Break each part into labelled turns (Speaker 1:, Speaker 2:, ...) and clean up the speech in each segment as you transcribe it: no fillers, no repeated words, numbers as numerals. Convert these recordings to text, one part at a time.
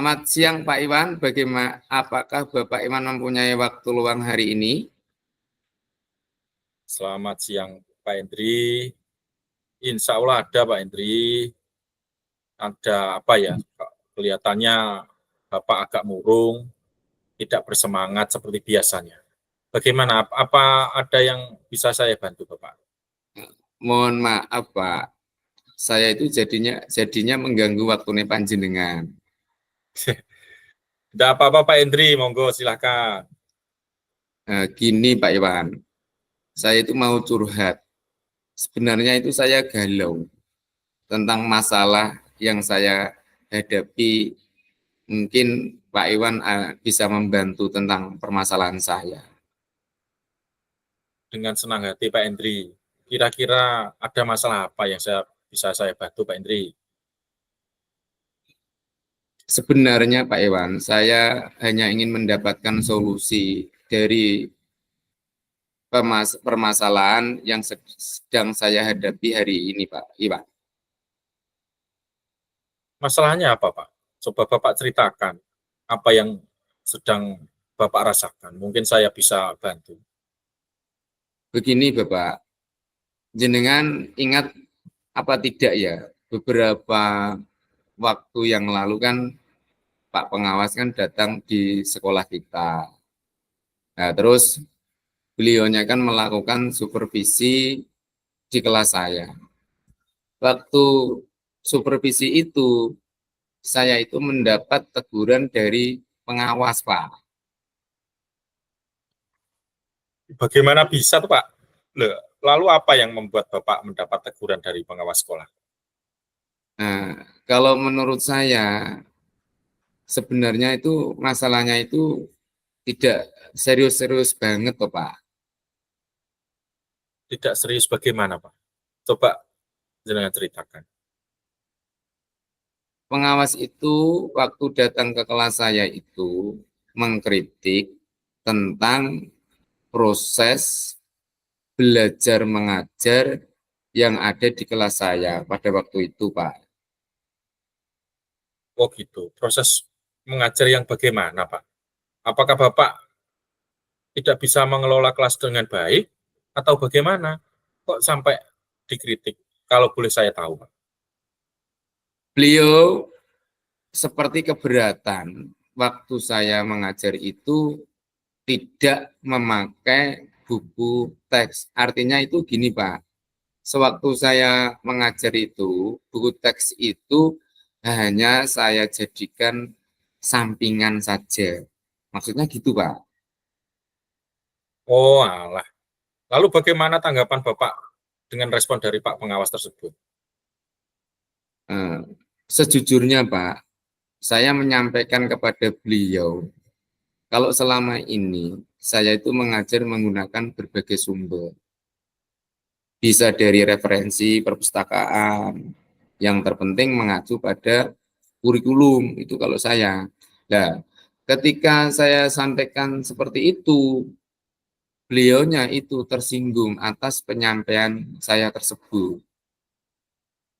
Speaker 1: Selamat siang Pak Iwan, apakah Bapak Iwan mempunyai waktu luang hari ini?
Speaker 2: Selamat siang Pak Hendri. Insya Allah ada Pak Hendri. Ada apa ya? Kelihatannya Bapak agak murung, tidak bersemangat seperti biasanya. Bagaimana? Apa ada yang bisa saya bantu Bapak?
Speaker 1: Mohon maaf Pak, saya itu jadinya mengganggu waktunya panjenengan.
Speaker 2: Tidak apa-apa Pak Hendri, monggo silakan.
Speaker 1: Gini Pak Iwan, saya itu mau curhat. Sebenarnya itu saya galau tentang masalah yang saya hadapi. Mungkin Pak Iwan bisa membantu tentang permasalahan saya.
Speaker 2: Dengan senang hati Pak Hendri. Kira-kira ada masalah apa yang bisa saya bantu Pak Hendri?
Speaker 1: Sebenarnya Pak Iwan, saya hanya ingin mendapatkan solusi dari permasalahan yang sedang saya hadapi hari ini Pak Iwan.
Speaker 2: Masalahnya apa Pak? Coba Bapak ceritakan apa yang sedang Bapak rasakan. Mungkin saya bisa bantu.
Speaker 1: Begini Bapak, jenengan ingat apa tidak ya, beberapa waktu yang lalu kan Pak Pengawas kan datang di sekolah kita. Nah, terus beliaunya kan melakukan supervisi di kelas saya. Waktu supervisi itu, saya itu mendapat teguran dari pengawas, Pak.
Speaker 2: Bagaimana bisa tuh Pak? Lalu apa yang membuat Bapak mendapat teguran dari pengawas sekolah?
Speaker 1: Nah, kalau menurut saya, sebenarnya itu masalahnya itu tidak serius-serius banget, toh, Pak.
Speaker 2: Tidak serius bagaimana Pak? Coba jenengan ceritakan.
Speaker 1: Pengawas itu waktu datang ke kelas saya itu mengkritik tentang proses belajar mengajar yang ada di kelas saya pada waktu itu, Pak.
Speaker 2: Oh gitu. Proses mengajar yang bagaimana Pak? Apakah Bapak tidak bisa mengelola kelas dengan baik atau bagaimana? Kok sampai dikritik? Kalau boleh saya tahu Pak.
Speaker 1: Beliau seperti keberatan waktu saya mengajar itu tidak memakai buku teks. Artinya itu gini Pak, sewaktu saya mengajar itu, buku teks itu hanya saya jadikan sampingan saja. Maksudnya gitu Pak.
Speaker 2: Oh alah. Lalu bagaimana tanggapan Bapak dengan respon dari Pak pengawas tersebut?
Speaker 1: Eh, Sejujurnya Pak, saya menyampaikan kepada beliau, kalau selama ini saya itu mengajar menggunakan berbagai sumber. Bisa dari referensi perpustakaan, yang terpenting mengacu pada kurikulum, itu kalau saya. Nah, ketika saya sampaikan seperti itu, beliaunya itu tersinggung atas penyampaian saya tersebut.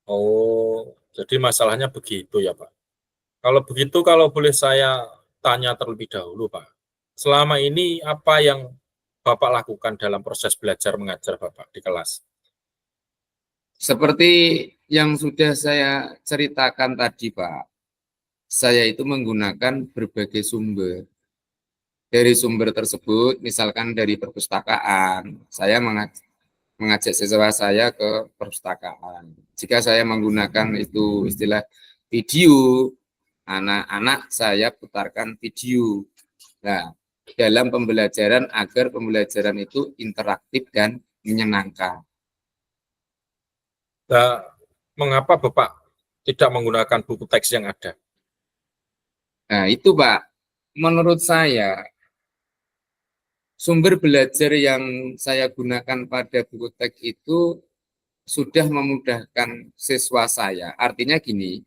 Speaker 2: Oh, jadi masalahnya begitu ya Pak. Kalau begitu, kalau boleh saya tanya terlebih dahulu Pak. Selama ini apa yang Bapak lakukan dalam proses belajar mengajar Bapak di kelas?
Speaker 1: Seperti yang sudah saya ceritakan tadi, Pak, saya itu menggunakan berbagai sumber. Dari sumber tersebut, misalkan dari perpustakaan, saya mengajak siswa saya ke perpustakaan. Jika saya menggunakan itu istilah video, anak-anak saya putarkan video. Nah, dalam pembelajaran agar pembelajaran itu interaktif dan menyenangkan.
Speaker 2: Nah, mengapa Bapak tidak menggunakan buku teks yang ada?
Speaker 1: Nah, itu Pak, menurut saya sumber belajar yang saya gunakan pada buku teks itu sudah memudahkan siswa saya. Artinya gini,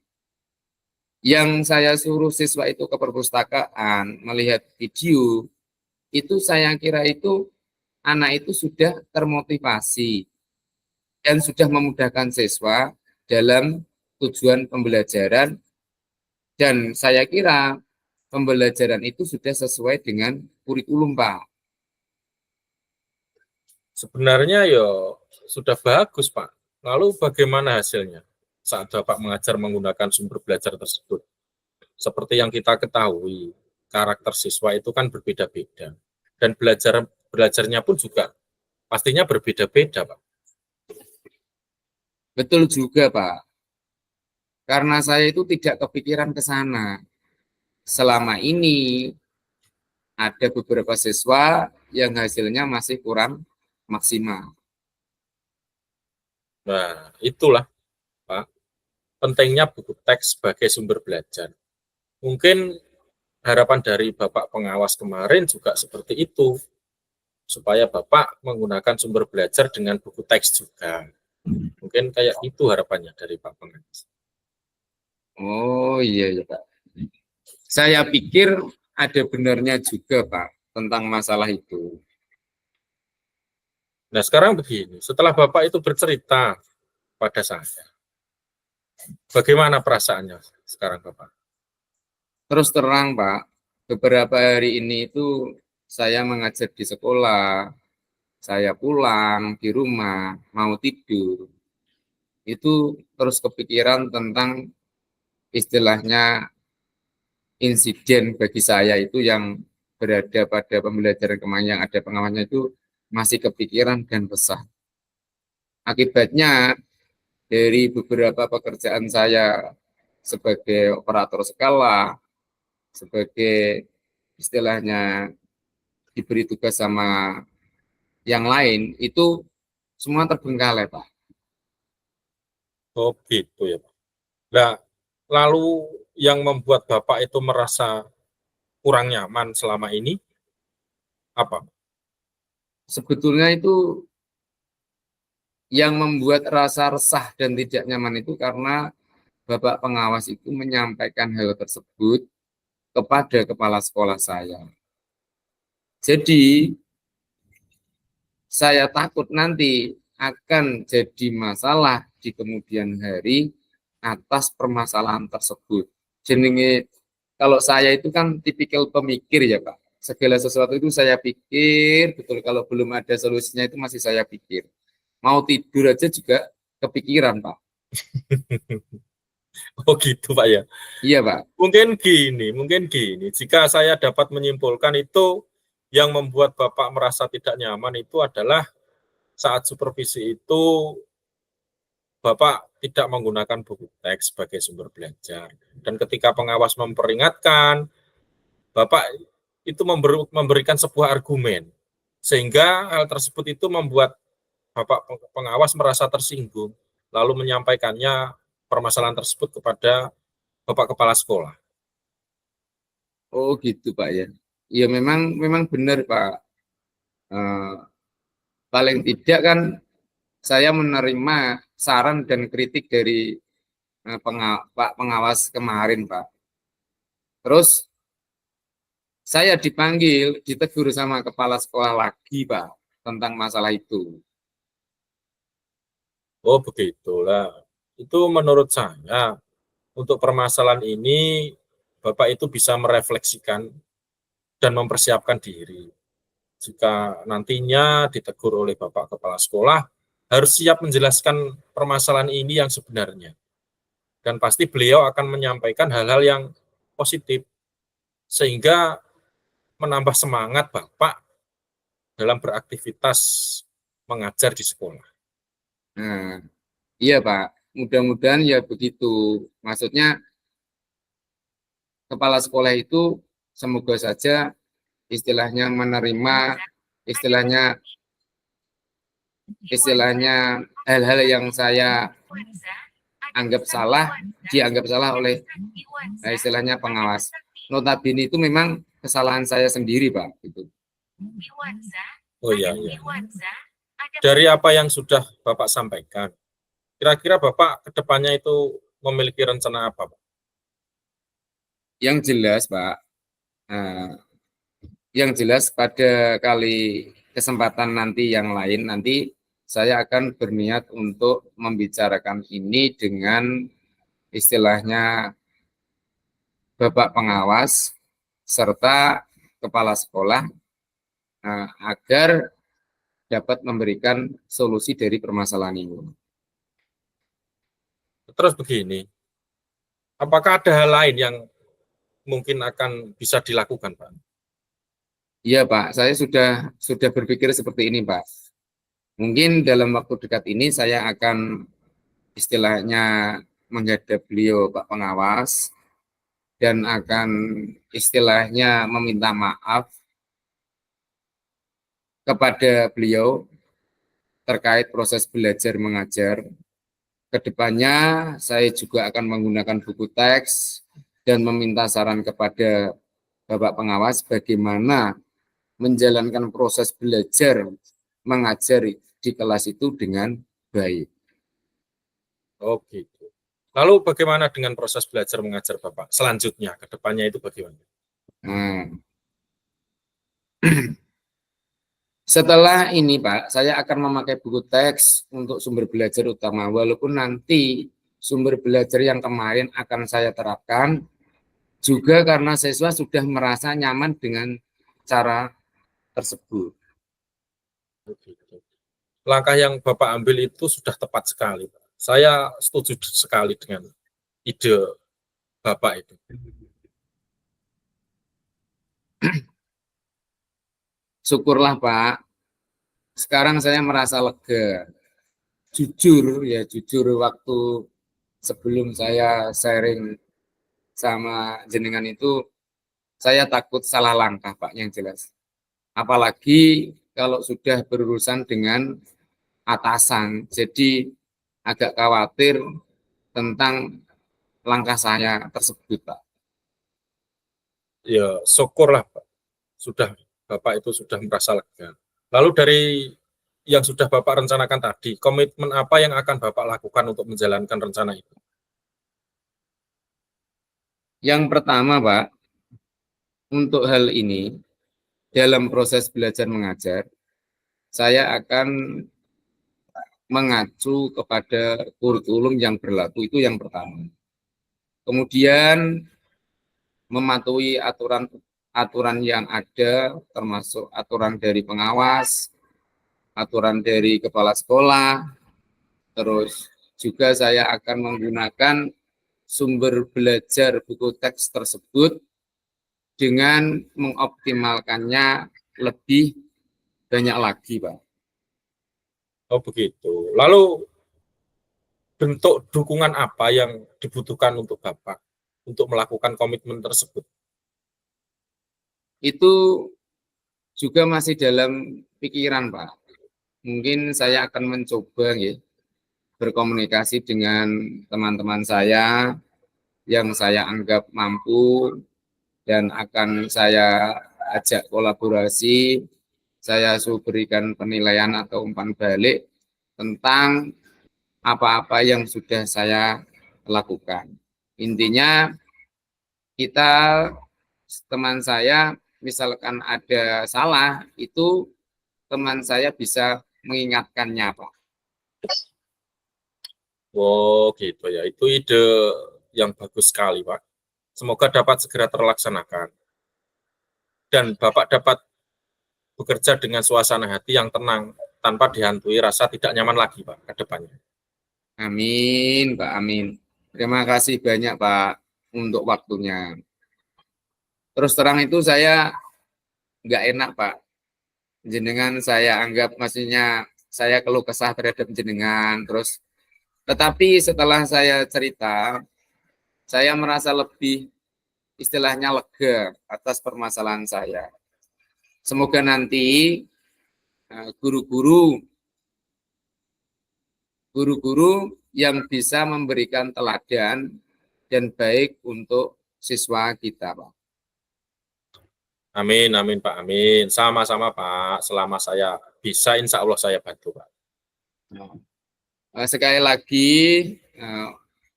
Speaker 1: yang saya suruh siswa itu ke perpustakaan, melihat video, itu saya kira itu anak itu sudah termotivasi dan sudah memudahkan siswa dalam tujuan pembelajaran Dan saya kira pembelajaran itu sudah sesuai dengan kurikulum, Pak.
Speaker 2: Sebenarnya ya sudah bagus, Pak. Lalu bagaimana hasilnya saat Bapak mengajar menggunakan sumber belajar tersebut? Seperti yang kita ketahui, karakter siswa itu kan berbeda-beda. Dan belajarnya pun juga pastinya berbeda-beda, Pak.
Speaker 1: Betul juga, Pak. Karena saya itu tidak kepikiran ke sana. Selama ini ada beberapa siswa yang hasilnya masih kurang maksimal.
Speaker 2: Nah, itulah, Pak, pentingnya buku teks sebagai sumber belajar. Mungkin harapan dari Bapak pengawas kemarin juga seperti itu, supaya Bapak menggunakan sumber belajar dengan buku teks juga. Mungkin kayak itu harapannya dari Pak pengawas.
Speaker 1: Oh iya, iya Pak. Saya pikir ada benarnya juga Pak tentang masalah itu.
Speaker 2: Nah, sekarang begini, setelah Bapak itu bercerita pada saya, bagaimana perasaannya sekarang Bapak?
Speaker 1: Terus terang Pak, beberapa hari ini itu saya mengajar di sekolah, saya pulang di rumah, mau tidur, itu terus kepikiran tentang istilahnya insiden bagi saya itu yang berada pada pembelajaran kemarin yang ada pengawasnya itu masih kepikiran dan resah. Akibatnya dari beberapa pekerjaan saya sebagai operator skala, sebagai istilahnya diberi tugas sama yang lain, itu semua terbengkalai, Pak.
Speaker 2: Oh gitu ya Pak. Nah, lalu yang membuat Bapak itu merasa kurang nyaman selama ini apa?
Speaker 1: Sebetulnya itu yang membuat rasa resah dan tidak nyaman itu karena Bapak pengawas itu menyampaikan hal tersebut kepada kepala sekolah saya. Jadi, saya takut nanti akan jadi masalah di kemudian hari atas permasalahan tersebut. Jenenge kalau saya itu kan tipikal pemikir ya Pak. Segala sesuatu itu saya pikir, betul kalau belum ada solusinya itu masih saya pikir. Mau tidur aja juga kepikiran Pak.
Speaker 2: Oh gitu Pak ya.
Speaker 1: Iya Pak.
Speaker 2: Mungkin gini, jika saya dapat menyimpulkan itu yang membuat Bapak merasa tidak nyaman itu adalah saat supervisi itu Bapak tidak menggunakan buku teks sebagai sumber belajar. Dan ketika pengawas memperingatkan, Bapak itu memberikan sebuah argumen. Sehingga hal tersebut itu membuat Bapak pengawas merasa tersinggung, lalu menyampaikannya permasalahan tersebut kepada Bapak Kepala Sekolah.
Speaker 1: Oh gitu Pak ya. Ya memang benar Pak. Eh, paling tidak kan saya menerima saran dan kritik dari Pak pengawas kemarin, Pak. Terus saya dipanggil, ditegur sama kepala sekolah lagi, Pak, tentang masalah itu.
Speaker 2: Oh begitulah. Itu menurut saya, untuk permasalahan ini, Bapak itu bisa merefleksikan dan mempersiapkan diri. Jika nantinya ditegur oleh Bapak Kepala Sekolah, harus siap menjelaskan permasalahan ini yang sebenarnya. Dan pasti beliau akan menyampaikan hal-hal yang positif, sehingga menambah semangat Bapak dalam beraktivitas mengajar di sekolah.
Speaker 1: Nah, iya, Pak. Mudah-mudahan ya begitu. Maksudnya kepala sekolah itu semoga saja istilahnya menerima istilahnya istilahnya hal-hal yang saya anggap salah dianggap salah oleh istilahnya pengawas. Notabene itu memang kesalahan saya sendiri, Pak. Gitu.
Speaker 2: Oh iya, iya. Dari apa yang sudah Bapak sampaikan, kira-kira Bapak ke depannya itu memiliki rencana apa, Pak?
Speaker 1: Yang jelas, Pak, yang jelas pada kali kesempatan nanti yang lain, nanti saya akan berniat untuk membicarakan ini dengan istilahnya Bapak pengawas, serta kepala sekolah agar dapat memberikan solusi dari permasalahan ini.
Speaker 2: Terus begini, apakah ada hal lain yang mungkin akan bisa dilakukan, Pak?
Speaker 1: Iya Pak, saya sudah berpikir seperti ini Pak. Mungkin dalam waktu dekat ini saya akan istilahnya menghadap beliau Pak Pengawas dan akan istilahnya meminta maaf kepada beliau terkait proses belajar mengajar. Kedepannya saya juga akan menggunakan buku teks dan meminta saran kepada Bapak Pengawas bagaimana menjalankan proses belajar mengajar di kelas itu dengan baik.
Speaker 2: Oh gitu. Lalu bagaimana dengan proses belajar mengajar Bapak selanjutnya, ke depannya itu bagaimana?
Speaker 1: Nah, setelah ini Pak, saya akan memakai buku teks untuk sumber belajar utama, walaupun nanti sumber belajar yang kemarin akan saya terapkan, juga karena siswa sudah merasa nyaman dengan cara tersebut.
Speaker 2: Begitu. Langkah yang Bapak ambil itu sudah tepat sekali, Pak. Saya setuju sekali dengan ide Bapak itu.
Speaker 1: Syukurlah Pak, sekarang saya merasa lega. Jujur waktu sebelum saya sharing sama jenengan itu, saya takut salah langkah Pak yang jelas. Apalagi kalau sudah berurusan dengan atasan, jadi agak khawatir tentang langkah saya tersebut Pak.
Speaker 2: Ya, syukurlah Pak. Bapak itu sudah merasa lega. Lalu dari yang sudah Bapak rencanakan tadi, komitmen apa yang akan Bapak lakukan untuk menjalankan rencana itu?
Speaker 1: Yang pertama Pak, untuk hal ini, dalam proses belajar mengajar, saya akan mengacu kepada kurikulum yang berlaku, itu yang pertama. Kemudian mematuhi aturan yang ada, termasuk aturan dari pengawas, aturan dari kepala sekolah, terus juga saya akan menggunakan sumber belajar buku teks tersebut dengan mengoptimalkannya lebih banyak lagi, Pak.
Speaker 2: Oh begitu. Lalu bentuk dukungan apa yang dibutuhkan untuk Bapak untuk melakukan komitmen tersebut?
Speaker 1: Itu juga masih dalam pikiran, Pak. Mungkin saya akan mencoba ya, berkomunikasi dengan teman-teman saya yang saya anggap mampu dan akan saya ajak kolaborasi, saya berikan penilaian atau umpan balik tentang apa-apa yang sudah saya lakukan. Intinya kita, teman saya misalkan ada salah, itu teman saya bisa mengingatkannya, Pak.
Speaker 2: Oh gitu ya, itu ide yang bagus sekali Pak. Semoga dapat segera terlaksanakan. Dan Bapak dapat bekerja dengan suasana hati yang tenang, tanpa dihantui rasa tidak nyaman lagi Pak ke depannya.
Speaker 1: Amin, Pak, amin. Terima kasih banyak, Pak, untuk waktunya. Terus terang itu saya nggak enak, Pak. Jenengan saya anggap maksudnya saya keluh kesah terhadap jenengan. Terus, tetapi setelah saya cerita, saya merasa lebih istilahnya lega atas permasalahan saya. Semoga nanti guru-guru yang bisa memberikan teladan dan baik untuk siswa kita, Pak.
Speaker 2: Amin, amin Pak, amin. Sama-sama Pak, selama saya bisa insya Allah saya bantu Pak.
Speaker 1: Sekali lagi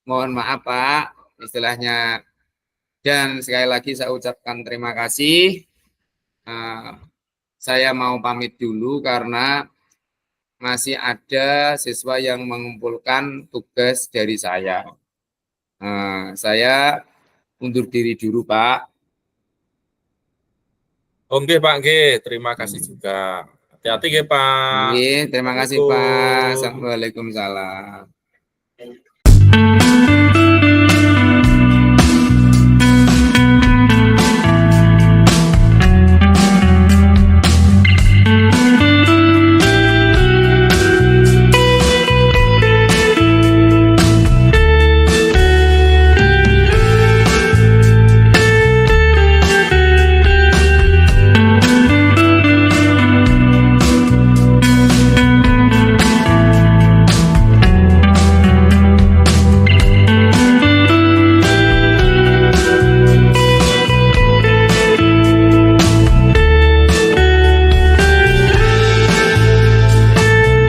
Speaker 1: mohon maaf Pak, istilahnya, dan sekali lagi saya ucapkan terima kasih. Saya mau pamit dulu karena masih ada siswa yang mengumpulkan tugas dari saya. Saya undur diri dulu, Pak.
Speaker 2: Oke, Pak, nggih. Terima kasih juga. Hati-hati nggih, Pak.
Speaker 1: Nggih, terima kasih, Pak.
Speaker 2: Assalamualaikum.
Speaker 1: Assalamualaikum.